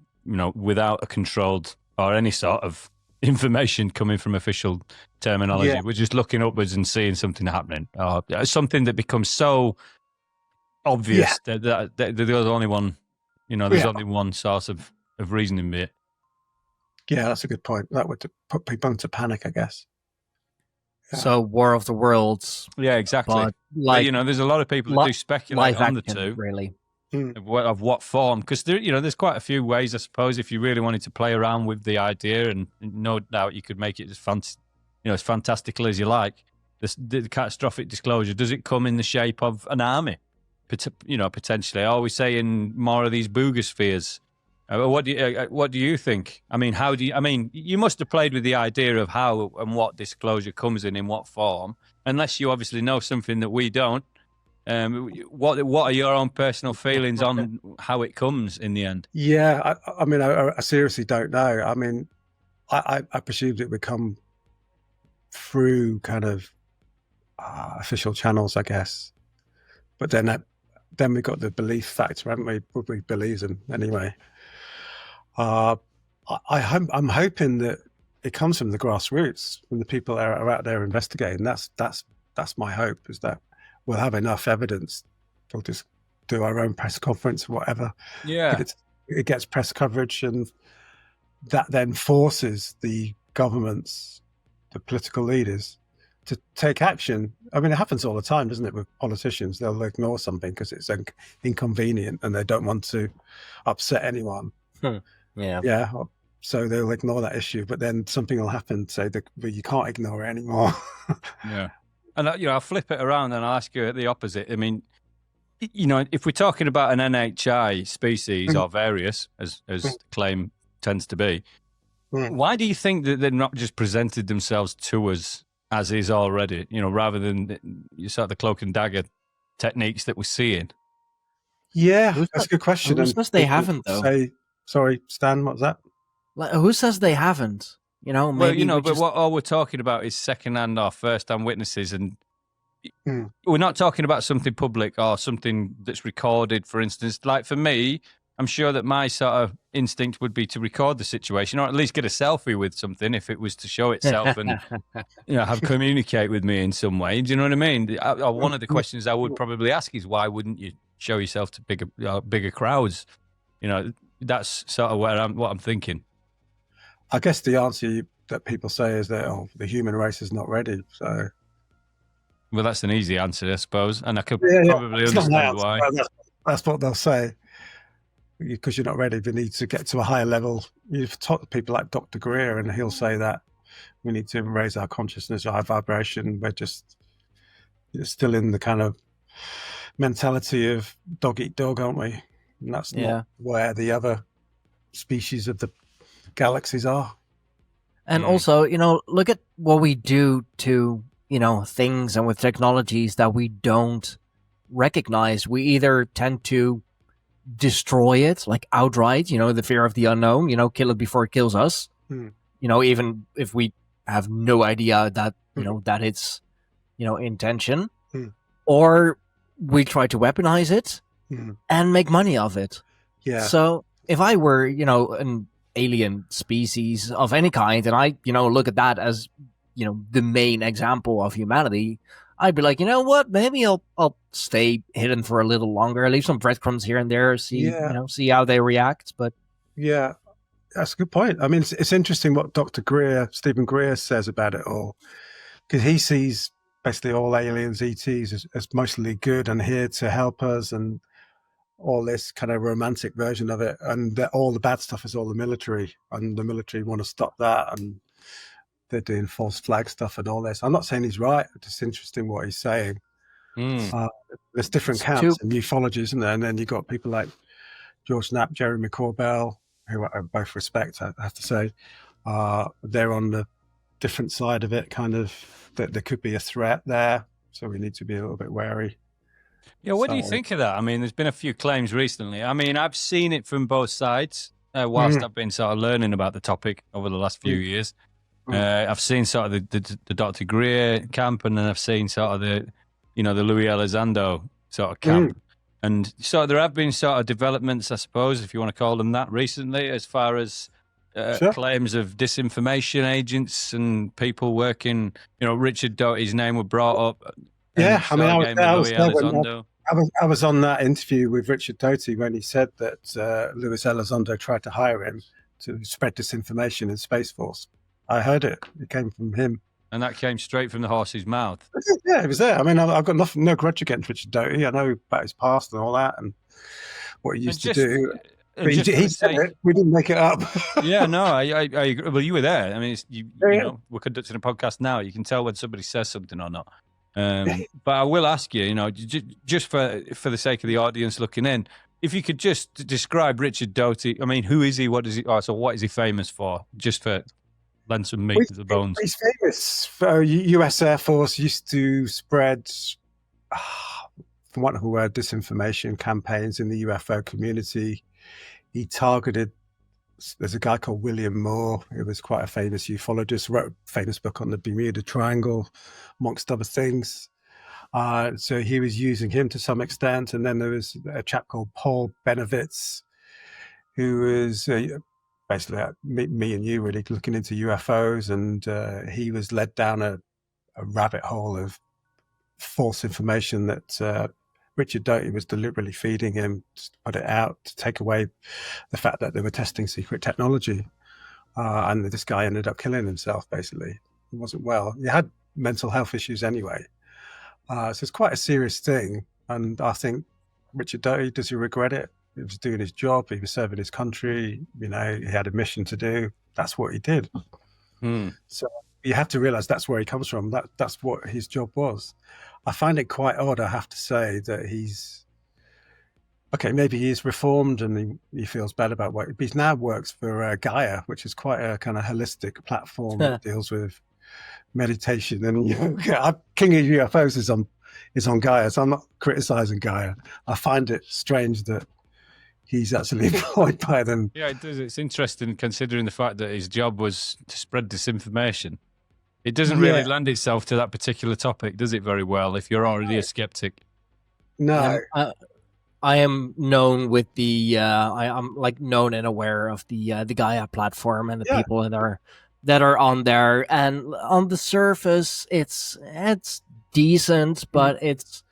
Without a controlled or any sort of information coming from official terminology. Yeah. We're just looking upwards and seeing something happening. Or something that becomes so obvious that there's only one, there's only one source of reasoning be it. Yeah, that's a good point. That would put people into panic, I guess. Yeah. So War of the Worlds. Yeah, exactly. But, there's a lot of people that do speculate on the two. Really. Of what form? Because there's quite a few ways, I suppose, if you really wanted to play around with the idea, and no doubt you could make it as fantastical as you like. The catastrophic disclosure, does it come in the shape of an army? Potentially. Are we saying more of these boogospheres? What do you think? I mean, you must have played with the idea of how and what disclosure comes in what form, unless you obviously know something that we don't. What are your own personal feelings on how it comes in the end? Yeah, I mean, I seriously don't know. I mean, I presumed it would come through kind of official channels, I guess. But then we got the belief factor, haven't we? We believe them anyway. I'm hoping that it comes from the grassroots, from the people that are out there investigating. That's my hope, is that we'll have enough evidence. We'll just do our own press conference or whatever. Yeah, it gets press coverage, and that then forces the governments, the political leaders, to take action. I mean, it happens all the time, doesn't it, with politicians? They'll ignore something because it's inconvenient and they don't want to upset anyone. Yeah. So they'll ignore that issue, but then something will happen, say that you can't ignore it anymore. Yeah. And I'll flip it around and I'll ask you the opposite. I mean, if we're talking about an NHI species or various, as the claim tends to be, why do you think that they've not just presented themselves to us as is already, rather than the cloak and dagger techniques that we're seeing? Yeah, that's a good question. Who says they haven't, though? Sorry, Stan, what was that? Who says they haven't? Maybe but what all we're talking about is second-hand or first-hand witnesses, and we're not talking about something public or something that's recorded, for instance. Like for me, I'm sure that my sort of instinct would be to record the situation, or at least get a selfie with something if it was to show itself and communicate with me in some way. Do you know what I mean? One of the questions I would probably ask is, why wouldn't you show yourself to bigger crowds? That's sort of what I'm thinking. I guess the answer that people say is that the human race is not ready. So, well, that's an easy answer, I suppose, and I could probably understand why. That's what they'll say, because you're not ready. We need to get to a higher level. You've talked to people like Dr. Greer, and he'll say that we need to raise our consciousness, our vibration. We're just still in the kind of mentality of dog eat dog, aren't we? And that's not where the other species of the galaxies are. And also, look at what we do to, things and with technologies that we don't recognize. We either tend to destroy it, like outright, the fear of the unknown, kill it before it kills us. Even if we have no idea that, that it's, intention. Or we try to weaponize it and make money of it. Yeah. So if I were, an alien species of any kind, and I, look at that as, the main example of humanity, I'd be like, you know what? Maybe I'll stay hidden for a little longer. Leave some breadcrumbs here and there. See how they react. But yeah, that's a good point. I mean, it's interesting what Dr. Stephen Greer says about it all, because he sees basically all aliens, ETs, as mostly good and here to help us, and all this kind of romantic version of it, and all the bad stuff is all the military, and the military want to stop that, and they're doing false flag stuff and all this. I'm not saying he's right, it's just interesting what he's saying. There's different camps in ufology, isn't there? And then you've got people like George Knapp, Jeremy Corbell, who I both respect, I have to say. They're on the different side of it, kind of, that there could be a threat there, so we need to be a little bit wary. Yeah, what do you think of that? I mean, there's been a few claims recently. I mean, I've seen it from both sides whilst I've been sort of learning about the topic over the last few years. I've seen sort of the Dr. Greer camp, and then I've seen sort of the Louis Elizondo sort of camp. And so there have been sort of developments, I suppose, if you want to call them that, recently, as far as claims of disinformation agents and people working. Richard Doty's name was brought up. Yeah, I mean, I was on that interview with Richard Doty when he said that Louis Elizondo tried to hire him to spread disinformation in Space Force. I heard it. It came from him. And that came straight from the horse's mouth. Yeah, it was there. I mean, I've got no grudge against Richard Doty. I know about his past and all that and what he used to do. But he said it. We didn't make it up. Yeah, no, I agree. Well, you were there. I mean, we're conducting a podcast now. You can tell when somebody says something or not. But I will ask you, just for the sake of the audience looking in, if you could just describe Richard Doty. I mean, who is he? What is he? So what is he famous for? Just for lend some meat to the bones. He's famous for U.S. Air Force. Used to spread, from what word, disinformation campaigns in the UFO community. He targeted. There's a guy called William Moore, who was quite a famous ufologist, wrote a famous book on the Bermuda Triangle, amongst other things. So he was using him to some extent. And then there was a chap called Paul Benovitz, who was basically like me and you really looking into UFOs. And he was led down a rabbit hole of false information that Richard Doty was deliberately feeding him to put it out, to take away the fact that they were testing secret technology. And this guy ended up killing himself, basically. He wasn't well. He had mental health issues anyway. So it's quite a serious thing. And I think Richard Doty, does he regret it? He was doing his job. He was serving his country. He had a mission to do. That's what he did. So you have to realize that's where he comes from. That's what his job was. I find it quite odd, I have to say, that maybe he's reformed and he feels bad about what he now works for Gaia, which is quite a kind of holistic platform that deals with meditation and yoga. King of UFOs is on Gaia, so I'm not criticizing Gaia. I find it strange that he's actually employed by them. Yeah, it does. It's interesting considering the fact that his job was to spread disinformation. It doesn't really lend itself to that particular topic, does it, very well, if you're already a skeptic? No. I am known with the, I'm like known and aware of the Gaia platform and the people that are on there. And on the surface, it's decent, but it's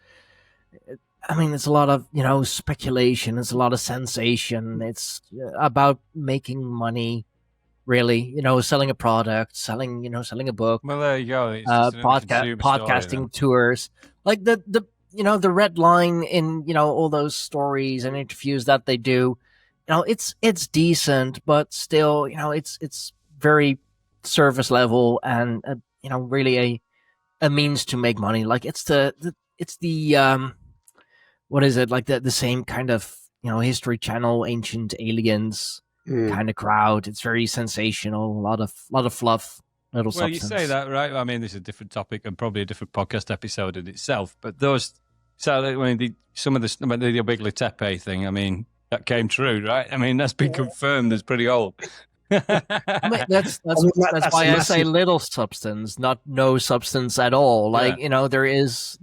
a lot of, speculation. It's a lot of sensation. It's about making money. Really, selling a product, selling a book. Well, there you go. Podcasting tours, like the red line in all those stories and interviews that they do. It's decent, but still, it's very surface level and really a means to make money. Like it's the what is it, like the same kind of History Channel, Ancient Aliens kind of crowd. It's very sensational, a lot of fluff, little substance. You say that, right? I mean, this is a different topic and probably a different podcast episode in itself. But some of the Big Tepe thing, I mean, that came true, right? I mean, that's been confirmed as pretty old. That's why I say little substance, not no substance at all. Like there is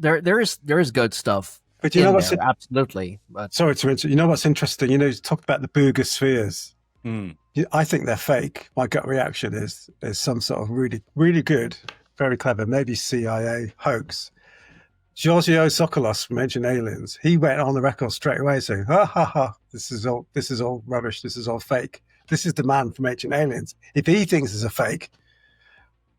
good stuff. But absolutely. But sorry to interrupt. You know what's interesting? You talk about the Booger spheres. I think they're fake. My gut reaction is there's some sort of really, really good, very clever, maybe CIA hoax. Giorgio Tsoukalos from Ancient Aliens, he went on the record straight away saying, "Ha ha ha! This is all rubbish. This is all fake. This is the man from Ancient Aliens. If he thinks it's a fake,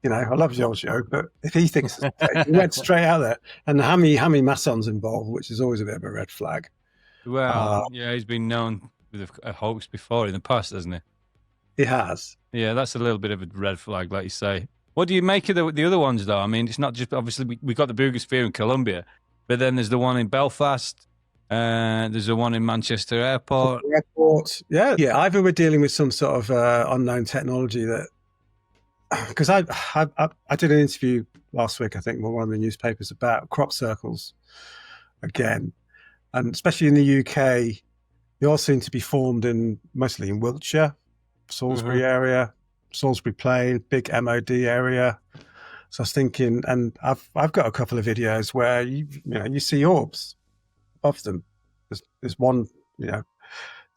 You know, I love Giorgio, but if he thinks it's fake, he went straight out there. And Hammy Masson's involved, which is always a bit of a red flag. Well, yeah, he's been known with a hoax before in the past, hasn't he? He has. Yeah, that's a little bit of a red flag, like you say. What do you make of the other ones, though? I mean, it's not just, obviously, we got the Boogosphere in Colombia, but then there's the one in Belfast, there's the one in Manchester Airport. Yeah. Either we're dealing with some sort of unknown technology that, because I did an interview last week, I think, with one of the newspapers about crop circles again, and especially in the UK, they all seem to be formed mostly in Wiltshire, Salisbury area, Salisbury Plain, big MOD area. So I was thinking, and I've got a couple of videos where you see orbs above them. There's one, the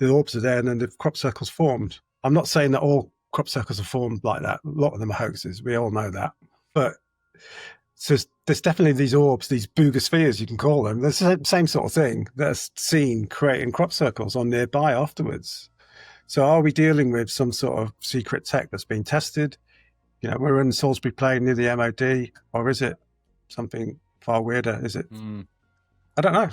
orbs are there, and then the crop circles formed. I'm not saying that all crop circles are formed like that. A lot of them are hoaxes. We all know that. But so there's definitely these orbs, these boogospheres, you can call them. There's the same sort of thing that's seen creating crop circles on nearby afterwards. So are we dealing with some sort of secret tech that's been tested? We're in Salisbury Plain near the MOD, or is it something far weirder? Is it? I don't know.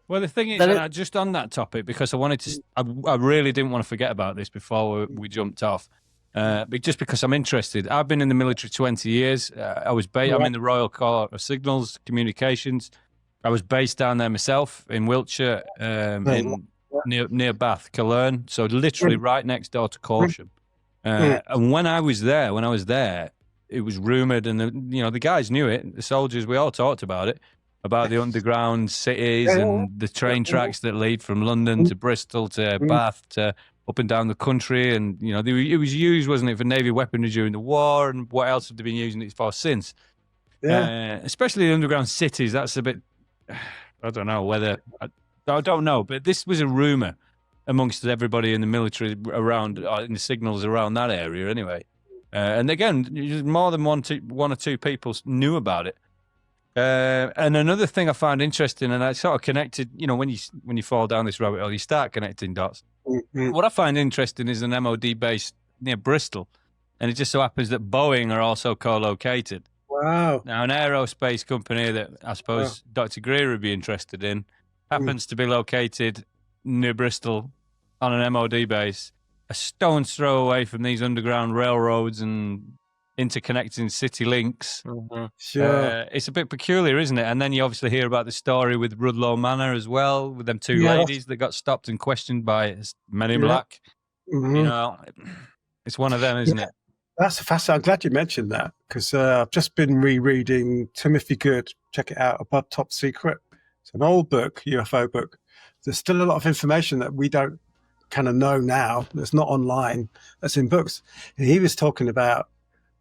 Well, the thing is, just on that topic, because I wanted to, I really didn't want to forget about this before we jumped off. But just because I'm interested. I've been in the military 20 years. I'm in the Royal Corps of Signals Communications. I was based down there myself in Wiltshire, near Bath, Cologne. So literally right next door to Corsham. And when I was there, it was rumoured, and the guys knew it. The soldiers, we all talked about it, about the underground cities and the train tracks that lead from London to Bristol to Bath to up and down the country. And, it was used, wasn't it, for Navy weaponry during the war, and what else have they been using it for since? Yeah. Especially the underground cities, that's a bit, I don't know whether, I don't know, but this was a rumour amongst everybody in the military around, in the signals around that area anyway. And again, more than one or two people knew about it. And another thing I found interesting, and I sort of connected, when you fall down this rabbit hole, you start connecting dots. What I find interesting is an MOD base near Bristol, and it just so happens that Boeing are also co-located. Wow. Now, an aerospace company that I suppose Dr. Greer would be interested in happens to be located near Bristol on an MOD base, a stone's throw away from these underground railroads and interconnecting city links. Sure. It's a bit peculiar, isn't it? And then you obviously hear about the story with Rudloe Manor as well, with them two ladies that got stopped and questioned by Men in Black. It's one of them, isn't it? That's fascinating. I'm glad you mentioned that, because I've just been rereading Timothy Good. Check it out, Above Top Secret. It's an old book, UFO book. There's still a lot of information that we don't kind of know now that's not online, that's in books. And he was talking about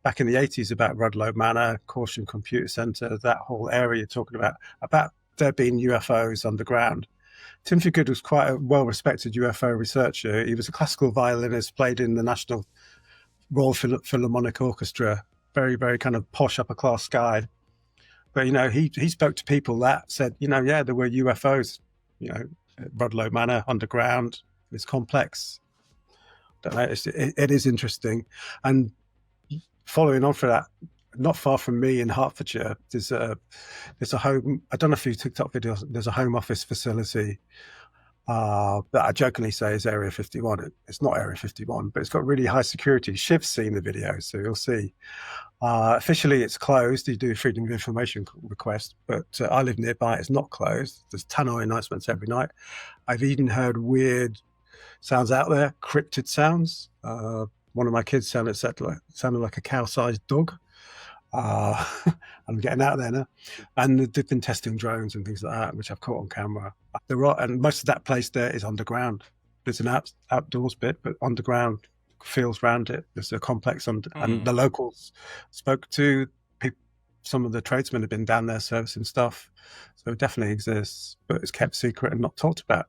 back in the 80s about Rudloe Manor, Corsham Computer Centre, that whole area, talking about there being UFOs underground. Timothy Good was quite a well-respected UFO researcher. He was a classical violinist, played in the National Royal Philharmonic Orchestra, very, very kind of posh upper-class guy. But, he spoke to people that said, there were UFOs, at Rudloe Manor, underground. It's complex. Don't know, it is interesting. And following on from that, not far from me in Hertfordshire, there's a home. I don't know if you TikTok videos. There's a home office facility that I jokingly say is Area 51. It's not Area 51, but it's got really high security. Shiv's seen the video, so you'll see. Officially, it's closed. You do freedom of information request, but I live nearby. It's not closed. There's tannoy announcements every night. I've even heard weird sounds out there, cryptid sounds. One of my kids sounded like a cow-sized dog. I'm getting out there now. And they've been testing drones and things like that, which I've caught on camera. And most of that place there is underground. There's an outdoors bit, but underground fields around it. There's a complex, and the locals spoke to people. Some of the tradesmen have been down there servicing stuff. So it definitely exists, but it's kept secret and not talked about.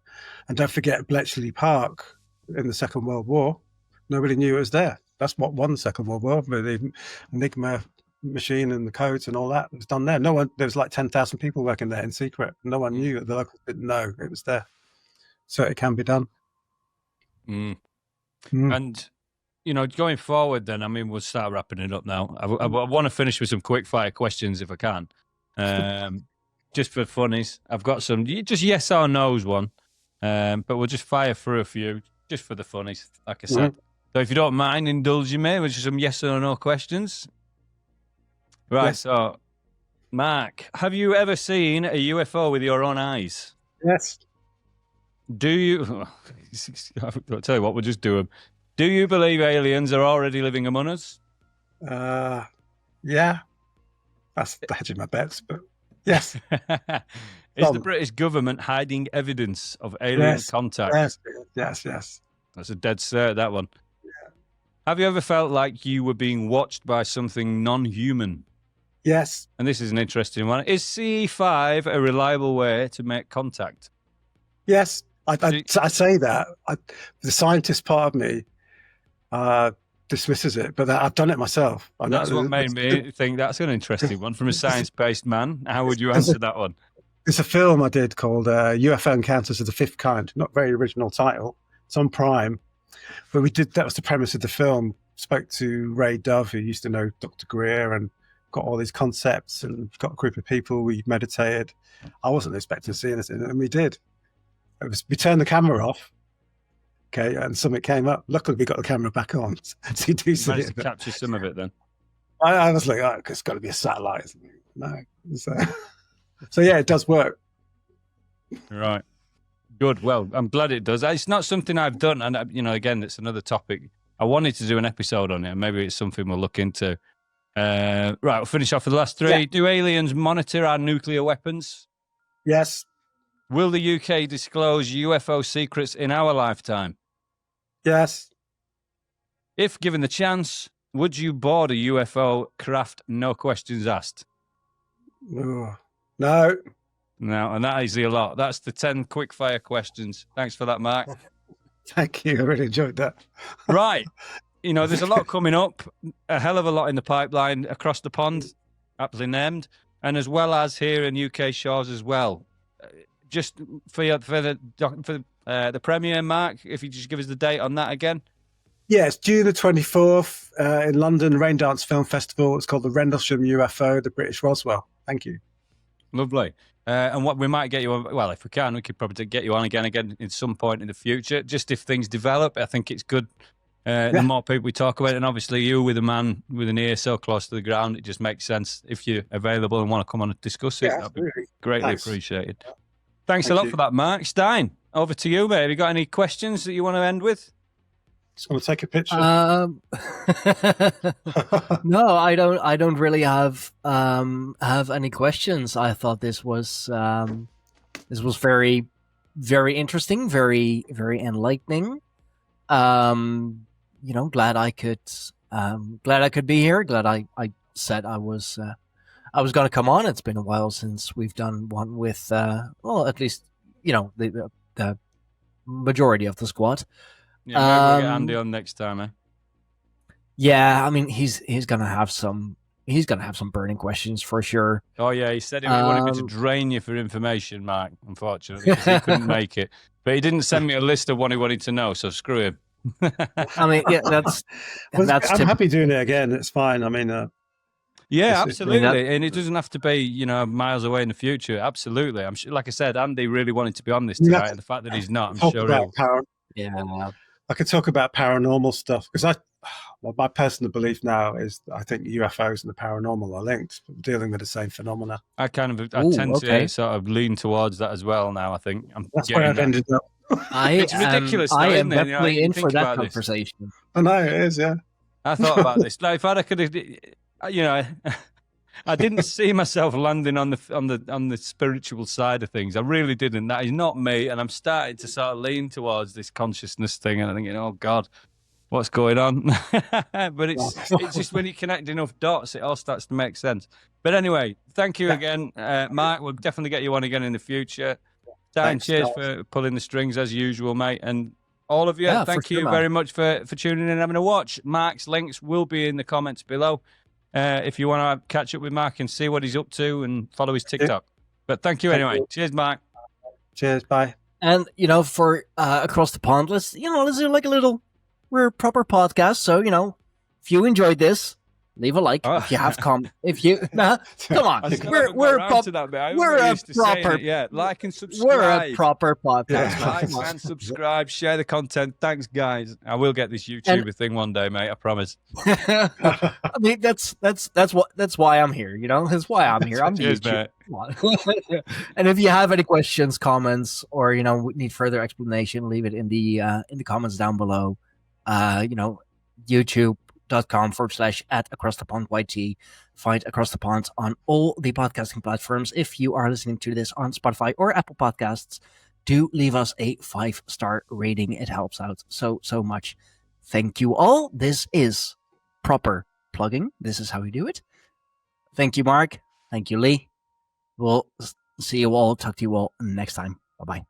And don't forget Bletchley Park in the Second World War. Nobody knew it was there. That's what won the Second World War. The Enigma machine and the codes and all that was done there. There was like 10,000 people working there in secret. No one knew. The locals didn't know it was there. So it can be done. And, going forward, then, I mean, we'll start wrapping it up now. I want to finish with some quick fire questions if I can. Just for funnies. I've got some just yes or no's one. But we'll just fire through a few just for the funnies, like I said. So if you don't mind indulging me with some yes or no questions. Right, Yes. So Mark, have you ever seen a UFO with your own eyes? Yes. Do you... I'll tell you what, we'll just do them. Do you believe aliens are already living among us? Yeah. That's hedging my bets, but yes. Is the British government hiding evidence of alien contact? Yes. That's a dead cert, that one. Yeah. Have you ever felt like you were being watched by something non-human? Yes. And this is an interesting one. Is CE5 a reliable way to make contact? Yes. I say that. The scientist part of me dismisses it, but I've done it myself. That's what made me think that's an interesting one. From a science-based man, how would you answer that one? There's a film I did called UFO Encounters of the Fifth Kind. Not very original title. It's on Prime. But that was the premise of the film. Spoke to Ray Dove, who used to know Dr. Greer, and got all these concepts, and got a group of people. We meditated. I wasn't expecting to see anything, and we did. We turned the camera off, okay, and something came up. Luckily, we got the camera back on, so you do see managed it. To capture some of it, then. I was like, oh, it's got to be a satellite, isn't it? No. So yeah, it does work. Right. Good. Well, I'm glad it does. It's not something I've done, and again, it's another topic. I wanted to do an episode on it, and maybe it's something we'll look into. Right, we'll finish off with the last three. Yeah. Do aliens monitor our nuclear weapons? Yes. Will the UK disclose UFO secrets in our lifetime? Yes. If given the chance, would you board a UFO craft, no questions asked? No. No, and that is a lot. That's the 10 quick-fire questions. Thanks for that, Mark. Thank you. I really enjoyed that. Right. There's a lot coming up, a hell of a lot in the pipeline across the pond, aptly named, and as well as here in UK shores as well. Just for the premiere, Mark, if you just give us the date on that again. Yeah, it's June the 24th in London, Rain Dance Film Festival. It's called the Rendlesham UFO, the British Roswell. Thank you. Lovely. And what we might get you on, well, if we can, we could probably get you on again at some point in the future. Just if things develop, I think it's good. The more people we talk about it, and obviously you with a man with an ear so close to the ground, it just makes sense. If you're available and want to come on and discuss it, that'd be greatly appreciated. Thanks a lot for that, Mark. Stijn, over to you, mate. Have you got any questions that you want to end with? Just want to take a picture. No, I don't really have any questions. I thought this was very, very interesting, very, very enlightening. Glad I could be here. Glad I said I was going to come on. It's been a while since we've done one with at least the majority of the squad. Yeah, maybe we'll get Andy on next time, eh? Yeah, I mean he's gonna have some burning questions for sure. Oh yeah, he said he wanted me to drain you for information, Mark. Unfortunately, because he couldn't make it, but he didn't send me a list of what he wanted to know. So screw him. I mean, yeah, that's. I'm happy doing it again. It's fine. I mean, yeah, absolutely, and it doesn't have to be miles away in the future. Absolutely, I'm sure. Like I said, Andy really wanted to be on this tonight, and the fact that he's not, I'm sure. I could talk about paranormal stuff because my personal belief now is I think UFOs and the paranormal are linked, dealing with the same phenomena. I tend to sort of lean towards that as well now. I think that's where I've ended up. It's ridiculous. I am isn't it? definitely in for that conversation. I know it is. Yeah, I thought about this. Like, if I could have, I didn't see myself landing on the spiritual side of things. I really didn't. That is not me, and I'm starting to sort of lean towards this consciousness thing, and I'm thinking, oh God, what's going on? But it's just when you connect enough dots, it all starts to make sense. But anyway, thank you again, Mark. We'll definitely get you on again in the future. Stijn, cheers for pulling the strings as usual, mate, and all of you. Thank you very much for tuning in and having a watch. Mark's links will be in the comments below. If you want to catch up with Mark and see what he's up to and follow his TikTok. But thank you anyway. Cheers, Mark. Cheers, bye. And, for across the pond, let's do like a little we're a proper podcast, so if you enjoyed this, leave a like. Oh. If you have if you come on, I still we're haven't got around a to that bit. I we're haven't a used to saying proper it yet. Like and subscribe. we're a proper podcast. Yeah. Like man. and subscribe, share the content. Thanks, guys. I will get this YouTuber thing one day, mate. I promise. I mean, that's why I'm here. That's why I'm here. I'm the Cheers, YouTuber. mate. And if you have any questions, comments, or need further explanation, leave it in the comments down below. YouTube.com/@acrossthepond.yt. Find Across the Pond on all the podcasting platforms. If you are listening to this on Spotify or Apple Podcasts, do leave us a 5-star rating. It helps out so much. Thank you all. This is proper plugging. This is how we do it. Thank you, Mark. Thank you, Lee. We'll see you all. Talk to you all next time. Bye-bye.